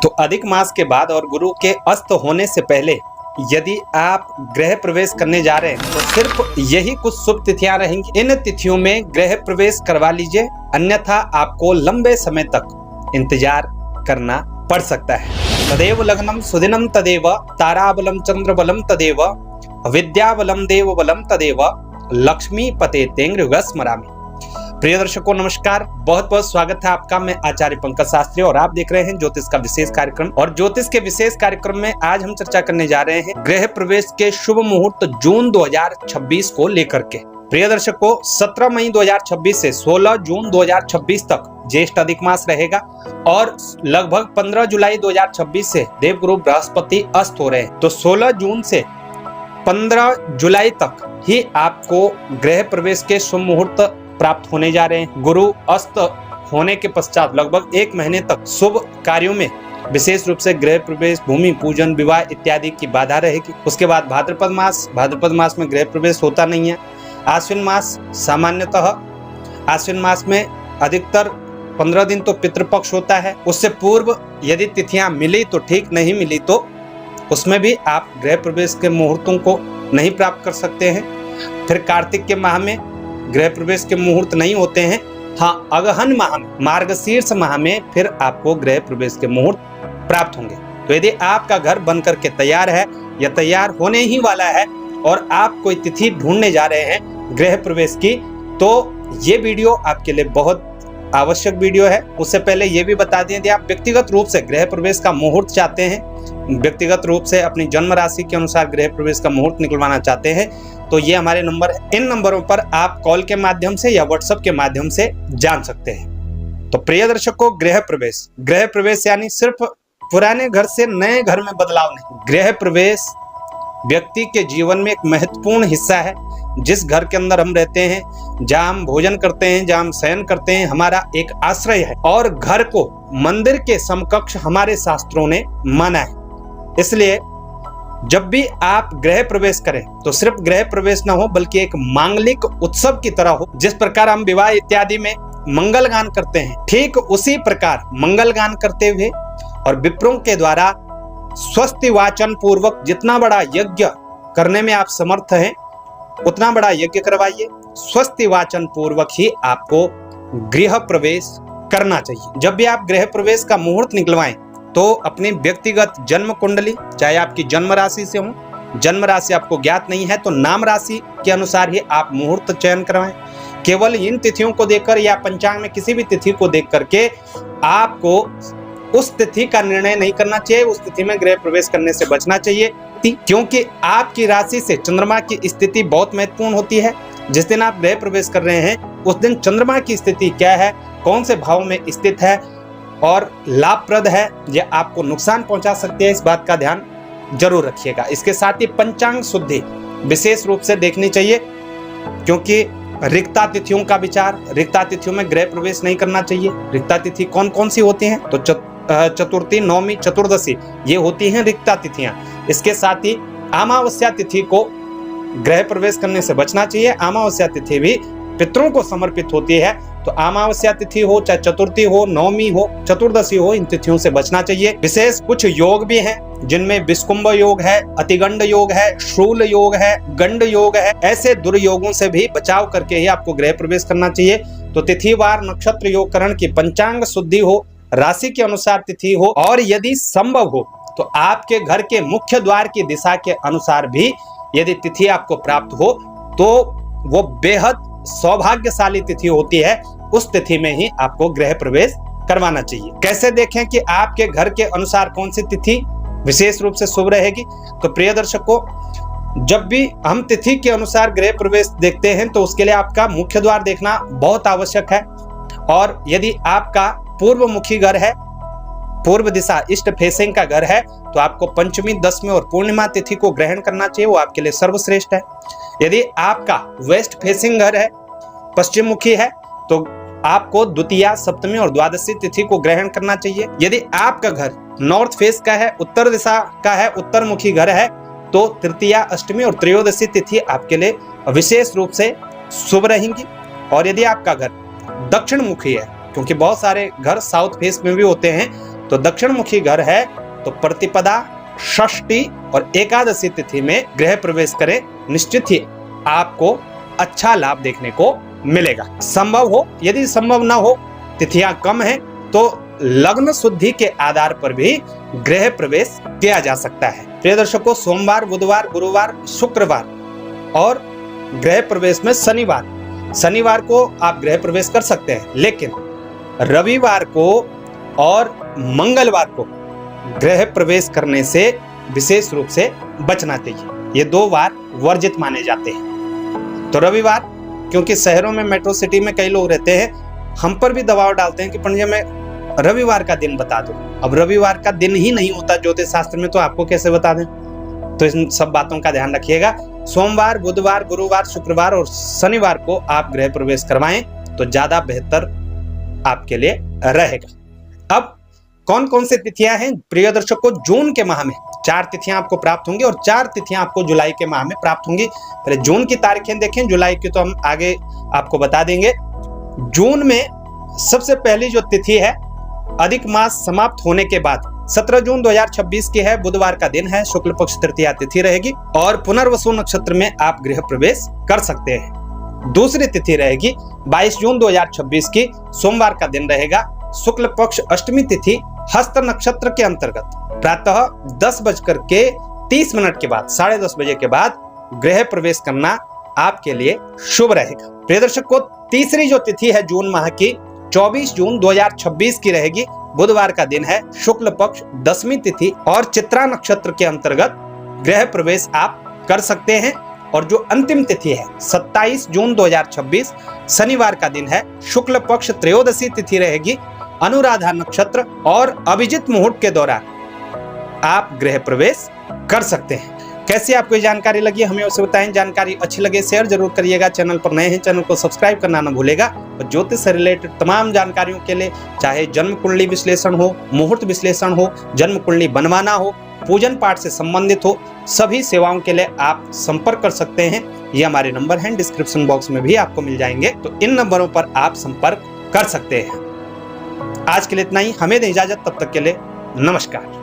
तो अधिक मास के बाद और गुरु के अस्त होने से पहले यदि आप गृह प्रवेश करने जा रहे हैं तो सिर्फ यही कुछ शुभ तिथियां रहेंगी। इन तिथियों में गृह प्रवेश करवा लीजिए, अन्यथा आपको लंबे समय तक इंतजार करना पड़ सकता है। तदेव लग्नम सुदिनम तदेव ताराबलम चंद्रबलम तदेव विद्याबलम देवबलम तदेव लक्ष्मी पते तेंग्र स्मरामि। प्रिय दर्शकों नमस्कार, बहुत बहुत स्वागत है आपका। मैं आचार्य पंकज शास्त्री और आप देख रहे हैं ज्योतिष का विशेष कार्यक्रम। और ज्योतिष के विशेष कार्यक्रम में आज हम चर्चा करने जा रहे हैं गृह प्रवेश के शुभ मुहूर्त जून 2026 को लेकर के। प्रिय दर्शकों, 17 मई 2026 से 16 जून 2026 तक ज्येष्ठ अधिक मास रहेगा और लगभग 15 जुलाई 2026 से देवगुरु बृहस्पति अस्त हो रहे हैं। तो 16 जून से 15 जुलाई तक ही आपको गृह प्रवेश के शुभ मुहूर्त प्राप्त होने जा रहे हैं। गुरु अस्त होने के पश्चात लगभग 1 महीने तक शुभ कार्यों में विशेष रूप से गृह प्रवेश, भूमि पूजन, विवाह इत्यादि की बाधा रहेगी। उसके बाद भाद्रपद मास में गृह प्रवेश होता नहीं है। आश्विन मास सामान्यतः आश्विन मास में अधिकतर 15 दिन तो पितृपक्ष होता है। उससे पूर्व यदि तिथियां मिली तो ठीक, नहीं मिली तो उसमें भी आप गृह प्रवेश के मुहूर्तों को नहीं प्राप्त कर सकते हैं। फिर कार्तिक के माह में गृह प्रवेश के मुहूर्त नहीं होते हैं। हाँ, अगहन माह में, मार्गशीर्ष माह में फिर आपको गृह प्रवेश के मुहूर्त प्राप्त होंगे। तो यदि आपका घर बनकर के तैयार है या तैयार होने ही वाला है और आप कोई तिथि ढूंढने जा रहे हैं गृह प्रवेश की, तो ये वीडियो आपके लिए बहुत आवश्यक वीडियो है। उससे पहले ये भी बता दें, यदि आप व्यक्तिगत रूप से गृह प्रवेश का मुहूर्त चाहते हैं, व्यक्तिगत रूप से अपनी जन्म राशि के अनुसार गृह प्रवेश का मुहूर्त निकलवाना चाहते हैं, तो ये हमारे नंबर है। इन नंबरों पर आप कॉल के माध्यम से या व्हाट्सएप के माध्यम से जान सकते हैं। तो प्रिय दर्शकों, गृह प्रवेश यानी सिर्फ पुराने घर से नए घर में बदलाव नहीं। गृह प्रवेश व्यक्ति के जीवन में एक महत्वपूर्ण हिस्सा है। जिस घर के अंदर हम रहते हैं, जहाँ हम भोजन करते हैं, जहाँ हम शयन करते हैं, हमारा एक आश्रय है और घर को मंदिर के समकक्ष हमारे शास्त्रों ने माना है। इसलिए जब भी आप गृह प्रवेश करें तो सिर्फ गृह प्रवेश ना हो बल्कि एक मांगलिक उत्सव की तरह हो। जिस प्रकार हम विवाह इत्यादि में मंगल गान करते हैं, ठीक उसी प्रकार मंगल गान करते हुए और विप्रों के द्वारा स्वस्ति वाचन पूर्वक जितना बड़ा यज्ञ करने में आप समर्थ हैं उतना बड़ा यज्ञ करवाइए। स्वस्ति वाचन पूर्वक ही आपको गृह प्रवेश करना चाहिए। जब भी आप गृह प्रवेश का मुहूर्त निकलवाएं तो अपनी व्यक्तिगत जन्म कुंडली, चाहे आपकी जन्म राशि से हो, जन्म राशि आपको ज्ञात नहीं है तो नाम राशि के अनुसार ही आप मुहूर्त चयन करवाएं। केवल इन तिथियों को देखकर या पंचांग में किसी भी तिथि को देख करके आपको उस तिथि का निर्णय नहीं करना चाहिए, उस तिथि में गृह प्रवेश करने से बचना चाहिए, क्योंकि आपकी राशि से चंद्रमा की स्थिति बहुत महत्वपूर्ण होती है। जिस दिन आप गृह प्रवेश कर रहे हैं उस दिन चंद्रमा की स्थिति क्या है, कौन से भाव में स्थित है और लाभप्रद है या आपको नुकसान पहुंचा सकती है, इस बात का ध्यान जरूर रखिएगा। इसके साथ ही पंचांग शुद्धि विशेष रूप से देखनी चाहिए, क्योंकि रिक्ता तिथियों का विचार, रिक्ता तिथियों में गृह प्रवेश नहीं करना चाहिए। रिक्ता तिथि कौन कौन सी होती हैं? तो चतुर्थी, नवमी, चतुर्दशी, ये होती हैं रिक्ता तिथियां। इसके साथ ही अमावस्या तिथि को गृह प्रवेश करने से बचना चाहिए। अमावस्या तिथि भी पितरों को समर्पित होती है, तो अमावस्या तिथि हो, चाहे चतुर्थी हो, नवमी हो, चतुर्दशी हो, इन तिथियों से बचना चाहिए। विशेष कुछ योग भी हैं जिनमें विस्कुंभ योग है, अतिगंड योग है, शूल योग है, गंड योग है। ऐसे दुर्योगों से भी बचाव करके ही आपको गृह प्रवेश करना चाहिए। तो तिथिवार नक्षत्र योगकरण की पंचांग शुद्धि हो, राशि के अनुसार तिथि हो और यदि संभव हो तो आपके घर के मुख्य द्वार की दिशा के अनुसार भी यदि तिथि आपको प्राप्त हो तो वो बेहद सौभाग्यशाली तिथि होती है। उस तिथि में ही आपको गृह प्रवेश करवाना चाहिए। कैसे देखें कि आपके घर के अनुसार कौन सी तिथि विशेष रूप से शुभ रहेगी? तो प्रिय दर्शकों, जब भी हम तिथि के अनुसार गृह प्रवेश देखते हैं तो उसके लिए आपका मुख्य द्वार देखना बहुत आवश्यक है। और यदि आपका पूर्व मुखी घर है, पूर्व दिशा ईस्ट फेसिंग का घर है, तो आपको पंचमी, दशमी और पूर्णिमा तिथि को ग्रहण करना चाहिए, वो आपके लिए सर्वश्रेष्ठ है। यदि आपका वेस्ट फेसिंग घर है, पश्चिम मुखी है, तो आपको द्वितीया, सप्तमी और द्वादशी तिथि को ग्रहण करना चाहिए। यदि आपका घर नॉर्थ फेस का है, उत्तर दिशा का है, उत्तर मुखी घर है, तो तृतीया, अष्टमी और त्रयोदशी तिथि आपके लिए विशेष रूप से शुभ रहेंगी। और यदि आपका घर दक्षिण मुखी है, क्योंकि बहुत सारे घर साउथ फेस में भी होते हैं, तो दक्षिण मुखी घर है तो प्रतिपदा, षष्ठी और एकादशी तिथि में गृह प्रवेश करें, निश्चित ही आपको अच्छा लाभ देखने को मिलेगा। संभव हो, यदि संभव ना हो, तिथियां कम हैं, तो लग्न शुद्धि के आधार पर भी गृह प्रवेश किया जा सकता है। प्रिय दर्शकों, सोमवार, बुधवार, गुरुवार, शुक्रवार और गृह प्रवेश में शनिवार को आप गृह प्रवेश कर सकते हैं, लेकिन रविवार को और मंगलवार को गृह प्रवेश करने से विशेष रूप से बचना चाहिए। ये 2 वार वर्जित माने जाते हैं। तो रविवार, क्योंकि शहरों में, मेट्रो सिटी में कई लोग रहते हैं, हम पर भी दबाव डालते हैं कि पंडित जी मैं रविवार का दिन बता दो। अब रविवार का दिन ही नहीं होता ज्योतिष शास्त्र में, तो आपको कैसे बता दें? तो इन सब बातों का ध्यान रखिएगा। सोमवार, बुधवार, गुरुवार, शुक्रवार और शनिवार को आप गृह प्रवेश करवाएं तो ज्यादा बेहतर आपके लिए रहेगा। अब कौन कौन से तिथियां हैं प्रिय दर्शकों? जून के माह में 4 तिथियां आपको प्राप्त होंगी और 4 तिथियां आपको जुलाई के माह में प्राप्त होंगी। पहले जून की तारीखें देखें, जुलाई की तो हम आगे आपको बता देंगे। जून में सबसे पहली जो तिथि है, अधिक मास समाप्त होने के बाद 17 जून 2026 की है, बुधवार का दिन है, शुक्ल पक्ष तृतीया तिथि रहेगी और पुनर्वसु नक्षत्र में आप गृह प्रवेश कर सकते हैं। दूसरी तिथि रहेगी 22 जून 2026 की, सोमवार का दिन रहेगा, शुक्ल पक्ष अष्टमी तिथि, हस्त नक्षत्र के अंतर्गत प्रातः 10:30 के बाद, 10:30 बजे के बाद गृह प्रवेश करना आपके लिए शुभ रहेगा। प्रिय दर्शकों, तीसरी जो तिथि है जून माह की 24 जून 2026 की रहेगी, बुधवार का दिन है, शुक्ल पक्ष दशमी तिथि और चित्रा नक्षत्र के अंतर्गत गृह प्रवेश आप कर सकते हैं। और जो अंतिम तिथि है 27 जून 2026 शनिवार का दिन है, शुक्ल पक्ष त्रयोदशी तिथि रहेगी, अनुराधा नक्षत्र और अभिजित मुहूर्त के दौरान आप गृह प्रवेश कर सकते हैं। कैसी आपको ये जानकारी लगी हमें उसे बताएं। जानकारी अच्छी लगे शेयर जरूर करिएगा। चैनल पर नए हैं, चैनल को सब्सक्राइब करना न भूलेगा। और ज्योतिष से रिलेटेड तमाम जानकारियों के लिए, चाहे जन्म कुंडली विश्लेषण हो, मुहूर्त विश्लेषण हो, जन्म कुंडली बनवाना हो, पूजन पाठ से संबंधित हो, सभी सेवाओं के लिए आप संपर्क कर सकते हैं। ये हमारे नंबर हैं, डिस्क्रिप्शन बॉक्स में भी आपको मिल जाएंगे, तो इन नंबरों पर आप संपर्क कर सकते हैं। आज के लिए इतना ही, हमें दें इजाजत, तब तक के लिए नमस्कार।